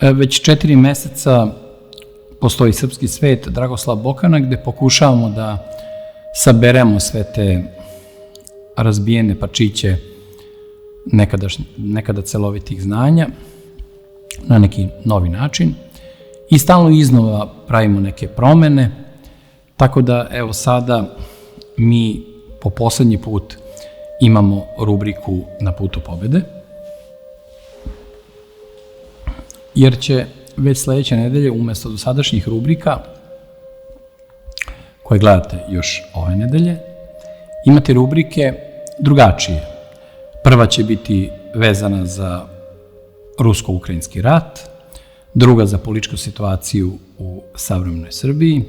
Već 4 meseca postoji Srpski svet Dragoslav Bokana, gde pokušavamo da saberemo sve te razbijene parčiće nekada celovitih znanja na neki novi način i stalno iznova pravimo neke promene, tako da evo sada mi po poslednji put imamo rubriku Na putu pobede, jer će već sledeće nedelje umesto dosadašnjih rubrika koje gledate još ove nedelje, imati rubrike drugačije. Prva će biti vezana za rusko-ukrajinski rat, druga za političku situaciju u savremenoj Srbiji,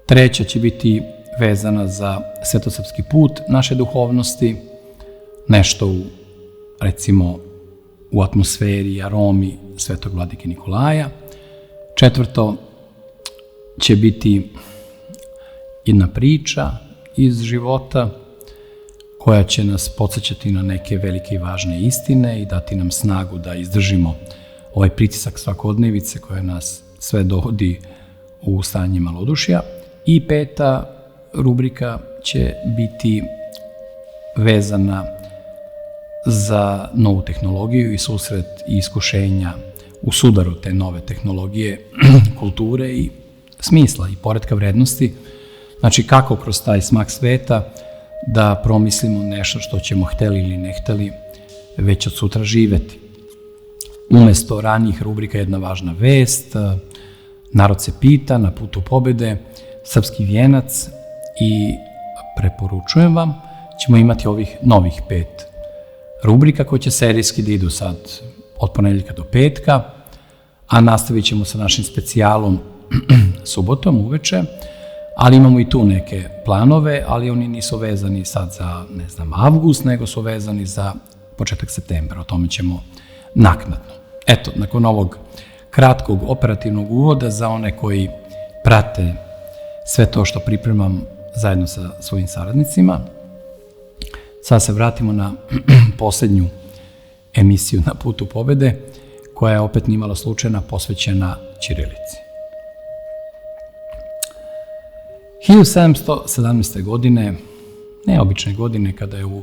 treća će biti vezana za svetosrpski put naše duhovnosti, nešto recimo u atmosferi, aromi Svetog vladike Nikolaja. Četvrto će biti jedna priča iz života koja će nas podsjećati na neke velike i važne istine i dati nam snagu da izdržimo ovaj pritisak svakodnevice koja nas sve dovodi u stanje malodušja. I peta rubrika će biti vezana za novu tehnologiju i susret i iskušenja u sudaru te nove tehnologije, kulture i smisla i poretka vrednosti. Znači, kako kroz taj smak sveta da promislimo nešto što ćemo hteli ili ne hteli već od sutra živeti. Umesto ranijih rubrika jedna važna vest, narod se pita, Na putu pobede, Srpski vijenac i preporučujem vam, ćemo imati ovih novih 5 rubrika koje će serijski da idu sad od ponedeljka do petka, a nastavit ćemo sa našim specijalom subotom uveče, ali imamo i tu neke planove, ali oni nisu vezani sad za, avgust, nego su vezani za početak septembra. O tome ćemo naknadno. Eto, nakon ovog kratkog operativnog uvoda za one koji prate sve to što pripremam zajedno sa svojim saradnicima, sad se vratimo na poslednju emisiju Na putu pobede, koja je opet nimalo slučajna, posvećena ćirilici. 1717. godine, neobične godine, kada je u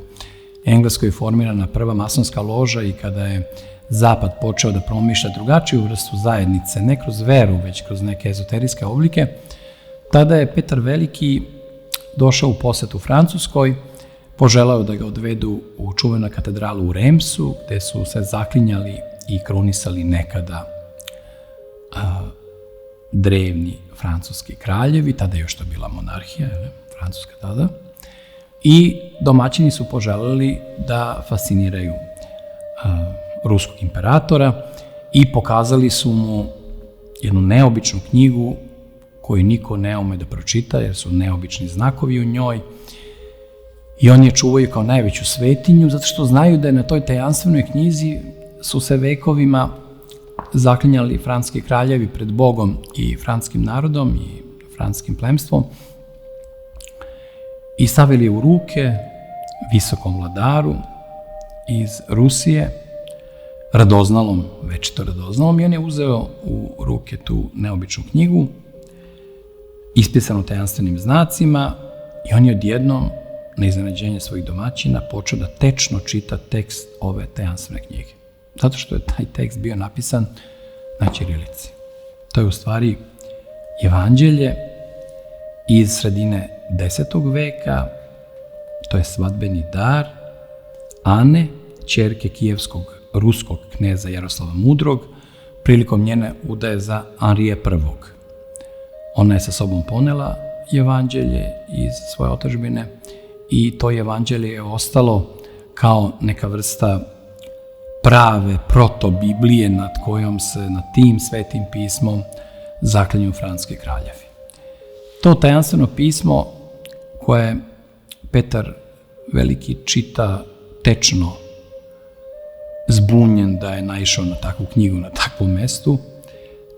Engleskoj formirana prva masonska loža i kada je Zapad počeo da promišlja drugačiju vrstu zajednice, ne kroz veru, već kroz neke ezoterijske oblike, tada je Petar Veliki došao u posetu Francuskoj, poželao da ga odvedu u čuvenu katedralu u Remsu, gde su se zaklinjali i krunisali nekada drevni francuski kraljevi, tada je još to bila monarhija, francuska tada, i domaćini su poželeli da fasciniraju ruskog imperatora i pokazali su mu jednu neobičnu knjigu koju niko ne ume da pročita, jer su neobični znakovi u njoj, i oni je čuvaju kao najveću svetinju, zato što znaju da je na toj tajanstvenoj knjizi su se vekovima zaklinjali francuski kraljevi pred Bogom i francuskim narodom i francuskim plemstvom i stavili je u ruke visokom vladaru iz Rusije, radoznalom, večito radoznalom, i on je uzeo u ruke tu neobičnu knjigu, ispisanu tajanstvenim znacima, i on je odjednom, na iznenađenje svojih domaćina, počeo da tečno čita tekst ove tajanstvene knjige. Zato što je taj tekst bio napisan na ćirilici. To je u stvari evanđelje iz sredine 10. veka, to je svadbeni dar Ane, ćerke kijevskog ruskog kneza Jaroslava Mudrog, prilikom njene udaje za Anrija I. Ona je sa sobom ponela evanđelje iz svoje otadžbine i to evanđelje je ostalo kao neka vrsta prave proto-biblije nad kojom se, nad tim svetim pismom, zaklinju francuski kraljevi. To tajanstveno pismo koje Petar Veliki čita tečno, zbunjen da je naišao na takvu knjigu na takvom mestu,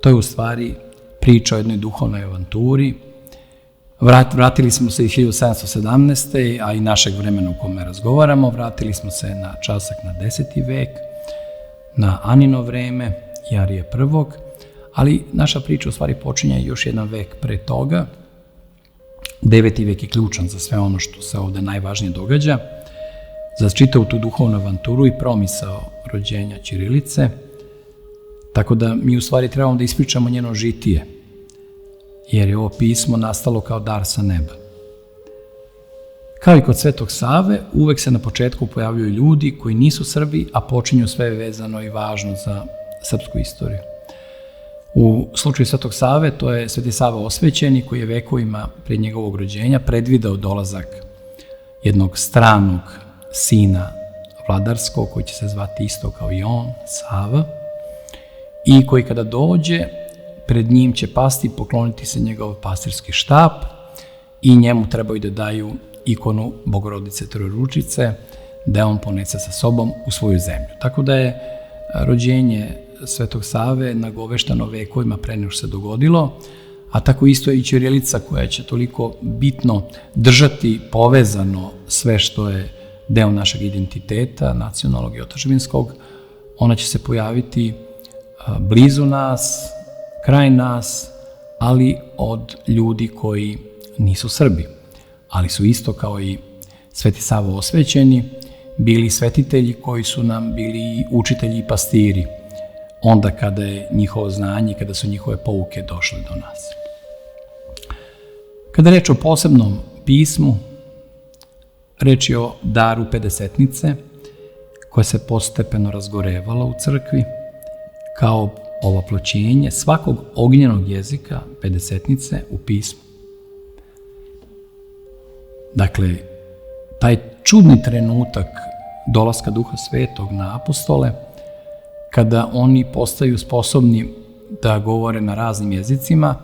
to je u stvari priča o jednoj duhovnoj avanturi. Vratili smo se iz 1717. a i našeg vremena u kome razgovaramo, vratili smo se na časak na 10. vek, na Anino vreme, i Arija I. Ali naša priča u stvari počinje još jedan vek pre toga. 9. vek je ključan za sve ono što se ovde najvažnije događa, za čitavu tu duhovnu avanturu i promisao rođenja ćirilice, tako da mi u stvari trebamo da ispričamo njeno žitije, jer je ovo pismo nastalo kao dar sa neba. Kao i kod Svetog Save, uvek se na početku pojavljuju ljudi koji nisu Srbi, a počinju sve vezano i važno za srpsku istoriju. U slučaju Svetog Save, to je Sveti Sava Osvećeni, koji je vekovima pred njegovog rođenja predvideo dolazak jednog stranog sina vladarskog, koji će se zvati isto kao i on, Sava, i koji kada dođe, pred njim će pasti, pokloniti se njegov pastirski štap i njemu trebaju da daju ikonu Bogorodice Trojeručice, da on ponese sa sobom u svoju zemlju. Tako da je rođenje Svetog Save nagoveštano vekovima pre nego što se dogodilo, a tako isto je i ćirilica koja će toliko bitno držati povezano sve što je deo našeg identiteta, nacionalnog i otadžbinskog. Ona će se pojaviti blizu nas, kraj nas, ali od ljudi koji nisu Srbi, ali su isto kao i Sveti Sava Osvećeni bili svetitelji koji su nam bili učitelji i pastiri onda kada je njihovo znanje, kada su njihove pouke došle do nas. Kada je reč o posebnom pismu, reč je o daru Pedesetnice, koja se postepeno razgorevala u crkvi, kao ovaploćenje svakog ognjenog jezika Pedesetnice u pismu. Dakle, taj čudni trenutak dolaska Duha Svetog na apostole, kada oni postaju sposobni da govore na raznim jezicima,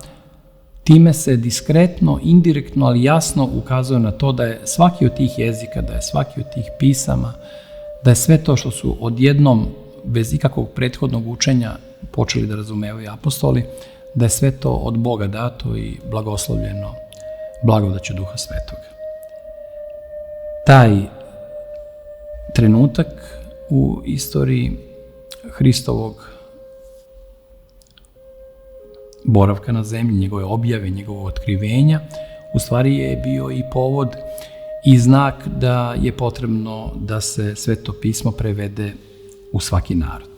time se diskretno, indirektno, ali jasno ukazuje na to da je svaki od tih jezika, da je svaki od tih pisama, da je sve to što su odjednom, bez ikakvog prethodnog učenja, počeli da razumevaju apostoli, da je sve to od Boga dato i blagoslovljeno blagodaću Duha Svetoga. Taj trenutak u istoriji Hristovog boravka na zemlji, njegove objave, njegovog otkrivenja, u stvari je bio i povod i znak da je potrebno da se Sveto pismo prevede u svaki narod.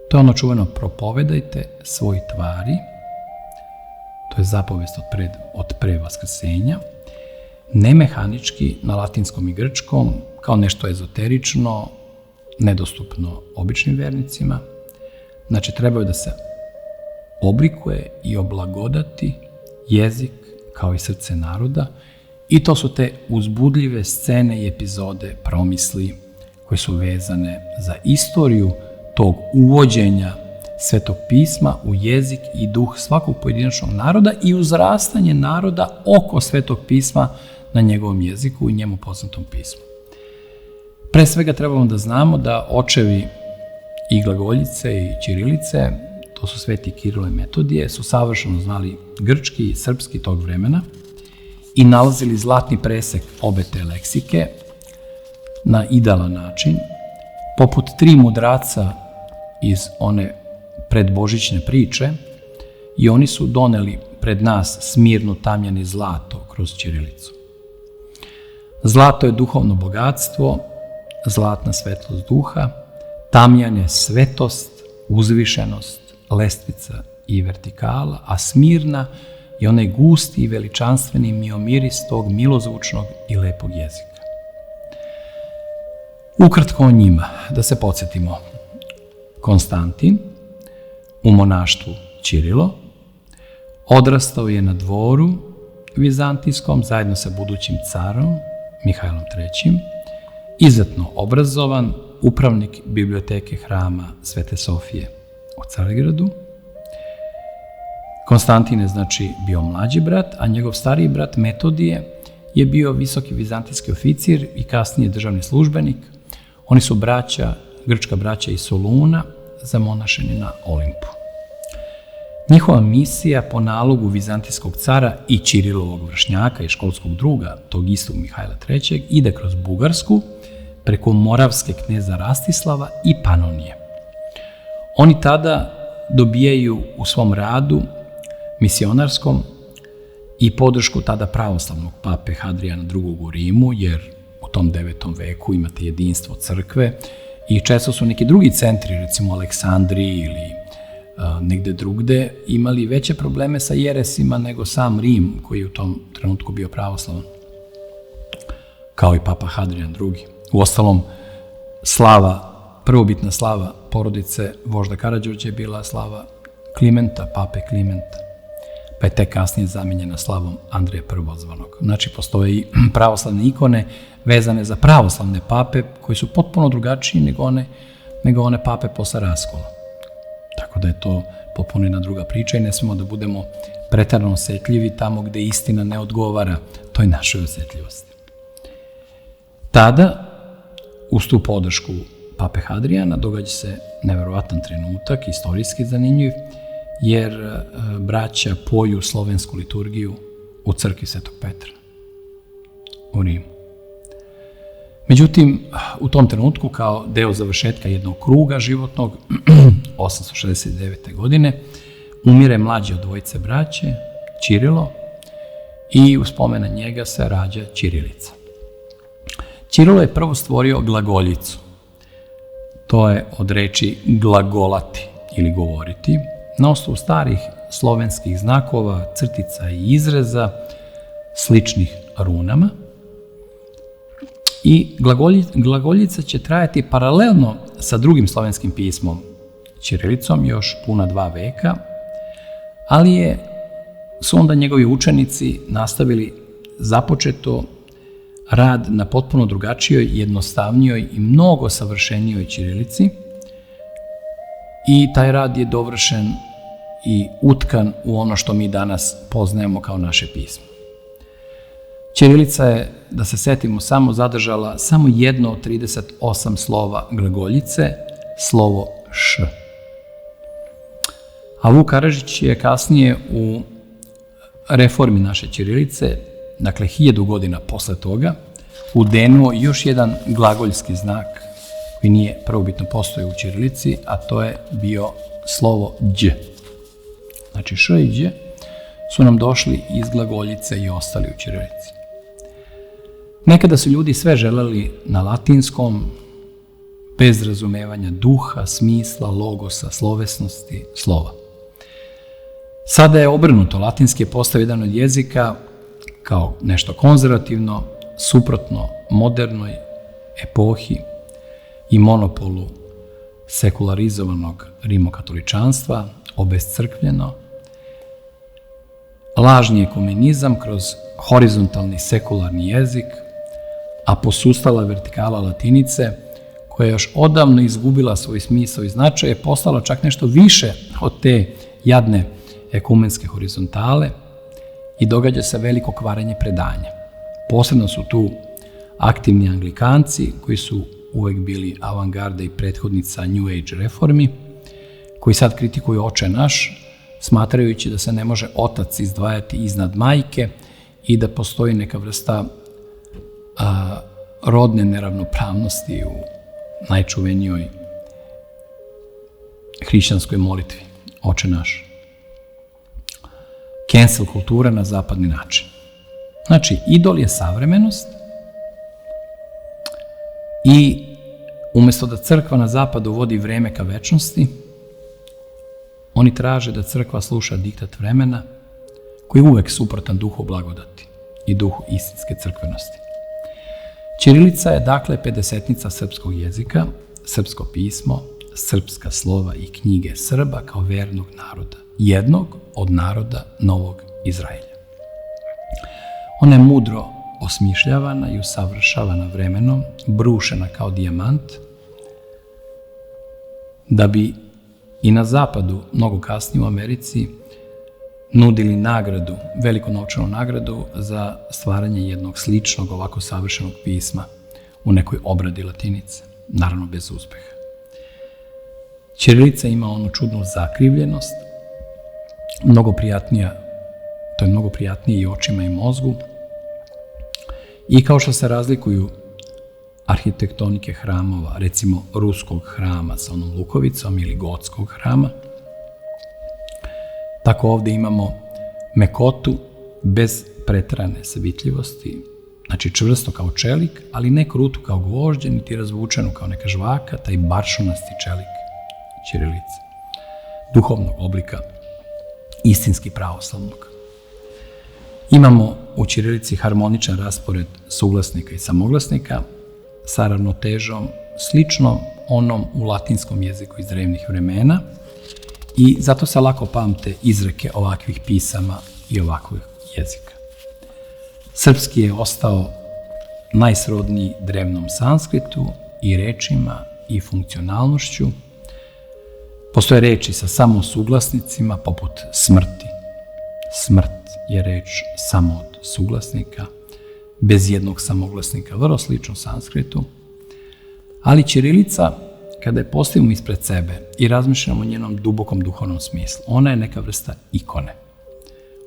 To je ono čuveno propovedajte svoj tvari, to je zapovest od pre vaskrsenja, ne mehanički na latinskom i grčkom, kao nešto ezoterično, nedostupno običnim vernicima. Znači, trebaju da se oblikuje i oblagodati jezik kao i srce naroda i to su te uzbudljive scene i epizode promisli koje su vezane za istoriju tog uvođenja Svetog pisma u jezik i duh svakog pojedinačnog naroda i uzrastanje naroda oko Svetog pisma na njegovom jeziku i njemu poznatom pismu. Pre svega trebamo da znamo da očevi i glagoljice i ćirilice, to su Sveti Kirilo i Metodije, su savršeno znali grčki i srpski tog vremena i nalazili zlatni presek obe te leksike na idealan način, poput 3 mudraca iz one predbožićne priče, i oni su doneli pred nas smirnu tamjan i zlato kroz ćirilicu. Zlato je duhovno bogatstvo, zlatna svetlost duha, tamjan je svetost, uzvišenost, lestvica i vertikala, a smirna je onaj gusti i veličanstveni miomiris tog milozvučnog i lepog jezika. Ukratko o njima, da se podsjetimo. Konstantin, u monaštvu Ćirilo, odrastao je na dvoru vizantijskom zajedno sa budućim carom Mihajlom III, izuzetno obrazovan, upravnik biblioteke hrama Svete Sofije u Carigradu. Konstantin je znači bio mlađi brat, a njegov stariji brat Metodije je bio visoki vizantijski oficir i kasnije državni službenik. Oni su grčka braća iz Soluna, zamonašeni na Olimpu. Njihova misija po nalogu vizantijskog cara i Ćirilovog vršnjaka i školskog druga, tog istog Mihajla III, ide kroz Bugarsku, preko moravske kneza Rastislava i Panonije. Oni tada dobijaju u svom radu misionarskom i podršku tada pravoslavnog pape Hadrijana II. U Rimu, jer u tom 9. veku imate jedinstvo crkve i često su neki drugi centri, recimo Aleksandriji ili negde drugde, imali veće probleme sa jeresima nego sam Rim, koji je u tom trenutku bio pravoslavan, kao i papa Hadrijan II. Uostalom, prvobitna slava porodice vožda Karađorđa je bila slava Klimenta, pape Klimenta, pa je tek kasnije zamenjena slavom Andreja Prvozvanog. Znači, postoje i pravoslavne ikone vezane za pravoslavne pape, koji su potpuno drugačiji nego one pape posle raskola. Tako da je to potpuno jedna druga priča i ne smemo da budemo preterano osetljivi tamo gde istina ne odgovara toj našoj osetljivosti. Tada, uz tu podršku pape Hadrijana, događa se neverovatan trenutak, istorijski zanimljiv, jer braća poju slovensku liturgiju u crkvi Svetog Petra u Rimu. Međutim, u tom trenutku, kao deo završetka jednog kruga životnog, 869. godine, umire mlađi od dvojice braće, Ćirilo, i u spomen na njega se rađa ćirilica. Ćirilo je prvo stvorio glagoljicu. To je od reči glagolati ili govoriti, na osnovu starih slovenskih znakova, crtica i izreza, sličnih runama. I glagoljica će trajati paralelno sa drugim slovenskim pismom, ćirilicom, još puna 2 veka, ali su onda njegovi učenici nastavili započeto rad na potpuno drugačijoj, jednostavnijoj i mnogo savršenijoj ćirilici, i taj rad je dovršen i utkan u ono što mi danas poznajemo kao naše pismo. Ćirilica je, da se setimo, samo zadržala samo jedno od 38 slova glagoljice, slovo š. A Vuk Karadžić je kasnije u reformi naše ćirilice, dakle 1000 godina posle toga, udenuo još jedan glagoljski znak koji nije prvobitno postojao u ćirilici, a to je bio slovo đ. Znači š i đ su nam došli iz glagoljice i ostali u ćirilici. Nekada su ljudi sve želeli na latinskom, bez razumevanja duha, smisla, logosa, slovesnosti, slova. Sada je obrnuto, latinski je postao jedan od jezika kao nešto konzervativno, suprotno modernoj epohi i monopolu sekularizovanog rimokatoličanstva, obescrkljeno, lažni ekumenizam kroz horizontalni sekularni jezik, a posustala vertikala latinice, koja je još odavno izgubila svoj smisao i značaj, je postala čak nešto više od te jadne ekumenske horizontale i događa se veliko kvarenje predanja. Posebno su tu aktivni anglikanci, koji su uvek bili avangarda i prethodnica New Age reformi, koji sad kritikuju Oče naš, smatrajući da se ne može otac izdvajati iznad majke i da postoji neka vrsta rodne neravnopravnosti u najčuvenijoj hrišćanskoj molitvi, Oče naš. Cancel kultura na zapadni način. Znači, idol je savremenost i umesto da crkva na zapadu vodi vreme ka večnosti, oni traže da crkva sluša diktat vremena, koji je uvek suprotan duhu blagodati i duhu istinske crkvenosti. Ćirilica je dakle 50-nica srpskog jezika, srpsko pismo, srpska slova i knjige Srba kao vernog naroda, jednog od naroda Novog Izraelja. Ona je mudro osmišljavana i usavršavana vremenom, brušena kao dijamant, da bi i na zapadu, mnogo kasnije u Americi, nudili nagradu, veliku novčanu nagradu za stvaranje jednog sličnog, ovako savršenog pisma u nekoj obradi latinice, naravno bez uspeha. Ćirilica ima onu čudnu zakrivljenost, to je mnogo prijatnije i očima i mozgu, i kao što se razlikuju arhitektonike hramova, recimo ruskog hrama sa onom lukovicom ili gotskog hrama. Tako ovde imamo mekotu bez preterane savitljivosti, znači čvrsto kao čelik, ali ne kruto kao gvožđe, niti razvučeno kao neka žvaka, taj baršunasti čelik ćirilice, duhovnog oblika, istinski pravoslavnog. Imamo u ćirilici harmoničan raspored suglasnika i samoglasnika sa ravnotežom slično onom u latinskom jeziku iz drevnih vremena i zato se lako pamte izreke ovakvih pisama i ovakvih jezika. Srpski je ostao najsrodniji drevnom sanskritu i rečima i funkcionalnošću. Postoje reči sa samo suglasnicima poput smrti. Smrt je reč samo od suglasnika, bez jednog samoglasnika, vrlo slično sanskritu. Ali ćirilica, kada je postavimo ispred sebe i razmišljamo o njenom dubokom duhovnom smislu, ona je neka vrsta ikone.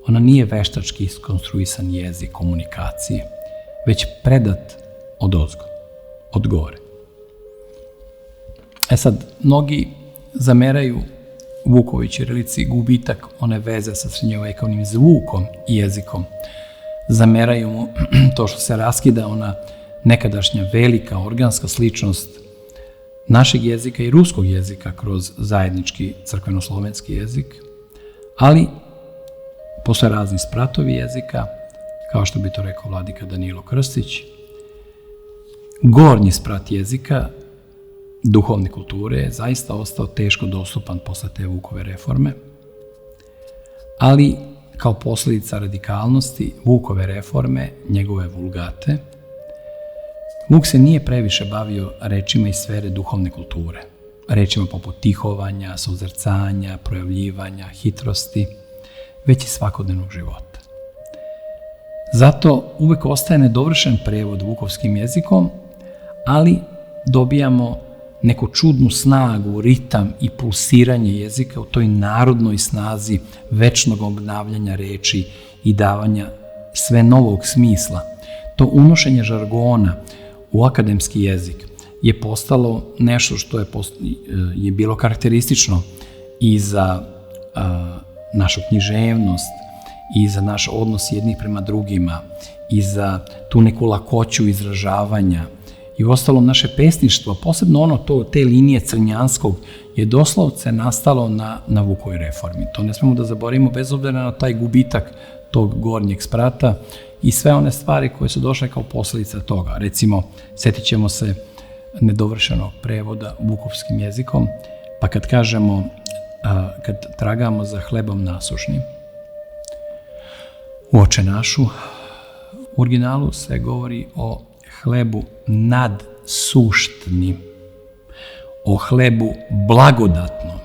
Ona nije veštački iskonstruisan jezik komunikacije, već predat odozgo, od gore. sad, mnogi zameraju Vukovoj ćirilici gubitak one veze sa srednjovekovnim zvukom i jezikom. Zameraju mu to što se raskida ona nekadašnja velika organska sličnost našeg jezika i ruskog jezika kroz zajednički crkveno-slovenski jezik, ali postoje razni spratovi jezika, kao što bi to rekao vladika Danilo Krstić. Gornji sprat jezika duhovne kulture je zaista ostao teško dostupan posle te Vukove reforme, ali kao posljedica radikalnosti Vukove reforme, njegove vulgate, Vuk se nije previše bavio rečima iz sfere duhovne kulture, rečima poput tihovanja, suzrcanja, projavljivanja, hitrosti, već i svakodnevnog života. Zato uvek ostaje nedovršen prevod vukovskim jezikom, ali dobijamo neku čudnu snagu, ritam i pulsiranje jezika u toj narodnoj snazi večnog obnavljanja reči i davanja sve novog smisla. To unošenje žargona u akademski jezik je postalo nešto što je bilo karakteristično i za našu književnost, i za naš odnos jednih prema drugima, i za tu neku lakoću izražavanja. I u ostalom naše pesništvo, posebno te linije crnjanskog, je doslovce nastalo na Vukovoj reformi. To ne smemo da zaboravimo bez obzira na taj gubitak tog gornjeg sprata i sve one stvari koje su došle kao posljedica toga. Recimo, sjetit ćemo se nedovršenog prevoda vukovskim jezikom, pa kad kažemo, kad tragamo za hlebom nasušnim, u Oče našu, u originalu se govori o hlebu nadsuštnim, o hlebu blagodatnom,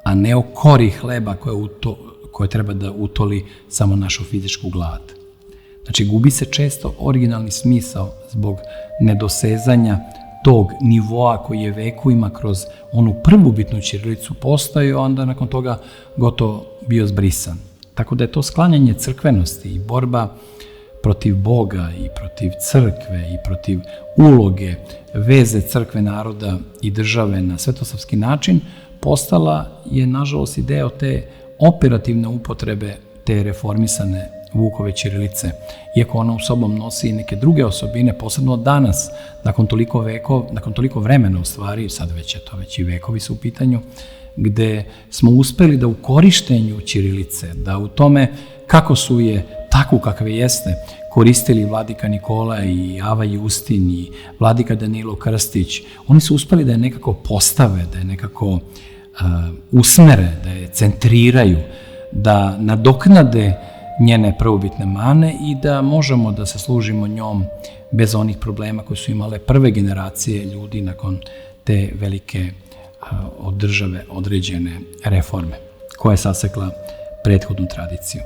a ne o kori hleba koje treba da utoli samo našu fizičku glad. Znači, gubi se često originalni smisao zbog nedosezanja tog nivoa koji je vekovima kroz onu prvobitnu ćirilicu postojao, a onda nakon toga gotovo bio zbrisan. Tako da je to sklanjanje crkvenosti i borba protiv Boga i protiv crkve i protiv uloge, veze crkve, naroda i države na svetosavski način postala je, nažalost, i deo te operativne upotrebe te reformisane Vukove ćirilice. Iako ona u sobom nosi i neke druge osobine, posebno danas, nakon toliko vremena u stvari, sad već i vekovi su u pitanju, gde smo uspeli da u korištenju ćirilice, da u tome kako su je takvu kakve jeste koristili vladika Nikola i Ava Justin i vladika Danilo Krstić, oni su uspeli da je nekako postave, da je nekako usmere, da je centriraju, da nadoknade njene prvobitne mane i da možemo da se služimo njom bez onih problema koje su imale prve generacije ljudi nakon te velike od države određene reforme, koja je sasekla prethodnu tradiciju.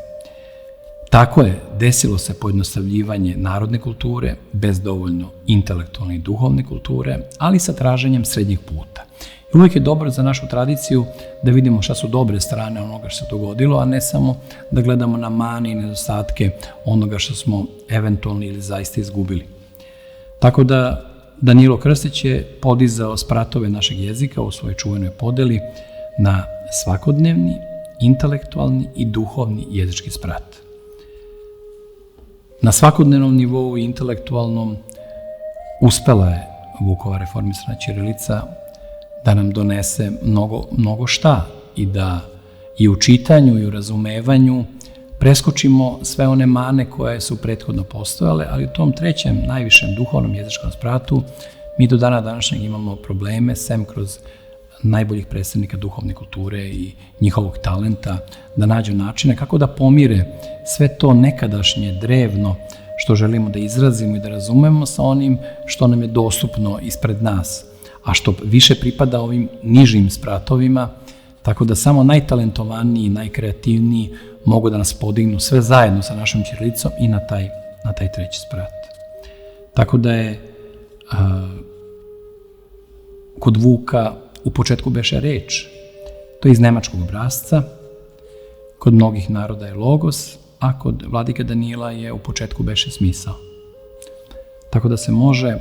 Tako je, desilo se pojednostavljivanje narodne kulture bez dovoljno intelektualne i duhovne kulture, ali sa traženjem srednjeg puta. I uvijek je dobro za našu tradiciju da vidimo šta su dobre strane onoga što se dogodilo, a ne samo da gledamo na mane i nedostatke onoga što smo eventualno ili zaista izgubili. Tako da Danilo Krstić je podizao spratove našeg jezika u svojoj čuvenoj podeli na svakodnevni, intelektualni i duhovni jezički sprat. Na svakodnevnom nivou i intelektualnom uspela je Vukova reformisana ćirilica da nam donese mnogo šta i da i u čitanju i u razumevanju preskočimo sve one mane koje su prethodno postojale, ali u tom trećem, najvišem duhovnom jezičkom spratu mi do dana današnjeg imamo probleme, sem kroz najboljih predstavnika duhovne kulture i njihovog talenta, da nađu načine kako da pomire sve to nekadašnje drevno što želimo da izrazimo i da razumemo sa onim što nam je dostupno ispred nas, a što više pripada ovim nižim spratovima, tako da samo najtalentovaniji, najkreativniji mogu da nas podignu sve zajedno sa našom ćirilicom i na taj treći sprat. Tako da je kod Vuka u početku beše reč, to je iz nemačkog obrasca, kod mnogih naroda je logos, a kod vladike Danila je u početku beše smisao. Tako da se može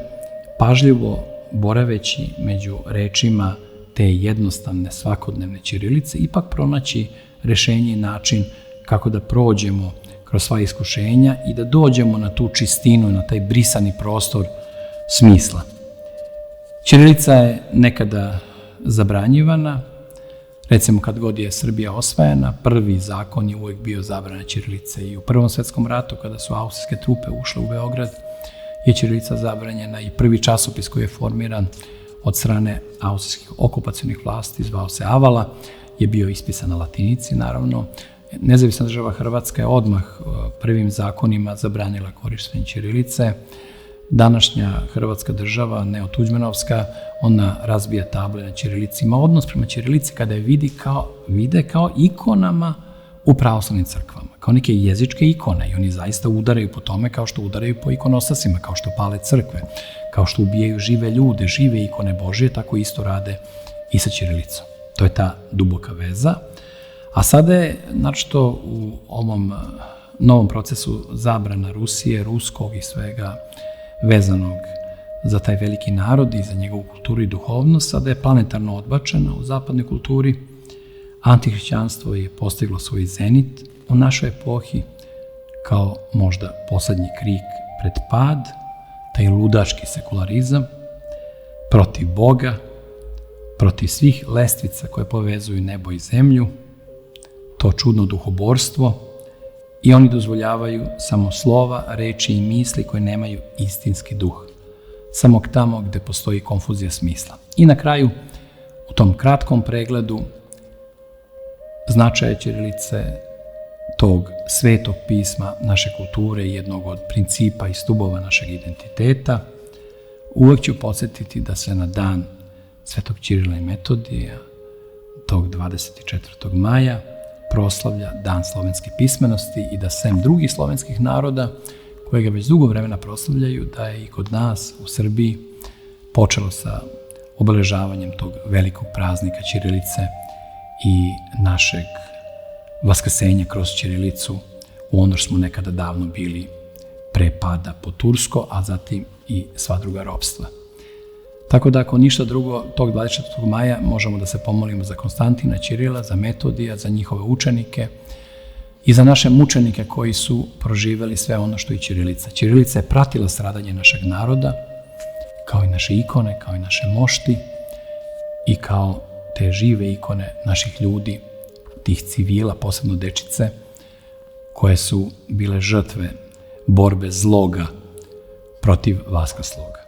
pažljivo boraveći među rečima te jednostavne svakodnevne ćirilice ipak pronaći rešenje i način kako da prođemo kroz sva iskušenja i da dođemo na tu čistinu, na taj brisani prostor smisla. Ćirilica je nekada zabranjivana, recimo kad god je Srbija osvajana, prvi zakon je uvek bio zabrana ćirilice i u Prvom svetskom ratu kada su austrijske trupe ušle u Beograd je ćirilica zabranjena i prvi časopis koji je formiran od strane austrijskih okupacionih vlasti, zvao se Avala, je bio ispisan na latinici, naravno. Nezavisna država Hrvatska je odmah prvim zakonima zabranila korištenje ćirilice. Današnja Hrvatska država, neotuđmanovska, ona razbija table na ćirilici, ima odnos prema ćirilici kada je vide kao ikonama u pravoslavnim crkvama, kao neke jezičke ikone i oni zaista udaraju po tome kao što udaraju po ikonostasima, kao što pale crkve, kao što ubijaju žive ljude, žive ikone Božije, tako isto rade i sa ćirilicom. To je ta duboka veza. A sada je, naročito u ovom novom procesu zabrana Rusije, ruskog i svega vezanog za taj veliki narod i za njegovu kulturu i duhovnost, sada je planetarno odbačena u zapadnoj kulturi. Antihrišćanstvo je postiglo svoj zenit u našoj epohi kao možda poslednji krik pred pad, taj ludački sekularizam protiv Boga, protiv svih lestvica koje povezuju nebo i zemlju, to čudno duhoborstvo i oni dozvoljavaju samo slova, reči i misli koje nemaju istinski duh, samo tamo gde postoji konfuzija smisla. I na kraju, u tom kratkom pregledu značaja ćirilice, tog svetog pisma naše kulture i jednog od principa i stubova našeg identiteta, uvek ću podsjetiti da se na dan Svetog Ćirila i Metodija, tog 24. maja, proslavlja Dan slovenske pismenosti i da sem drugih slovenskih naroda, koje ga već dugo vremena proslavljaju, da je i kod nas u Srbiji počelo sa obeležavanjem tog velikog praznika ćirilice i našeg vaskrsenja kroz ćirilicu u ono što smo nekada davno bili pre pada po tursko, a zatim i sva druga ropstva. Tako da ako ništa drugo, tog 24. maja možemo da se pomolimo za Konstantina Ćirila, za Metodija, za njihove učenike i za naše mučenike koji su proživeli sve ono što i ćirilica. Ćirilica je pratila stradanje našeg naroda, kao i naše ikone, kao i naše mošti i kao te žive ikone naših ljudi, tih civila, posebno dečice, koje su bile žrtve borbe zloga protiv vaskrsloga.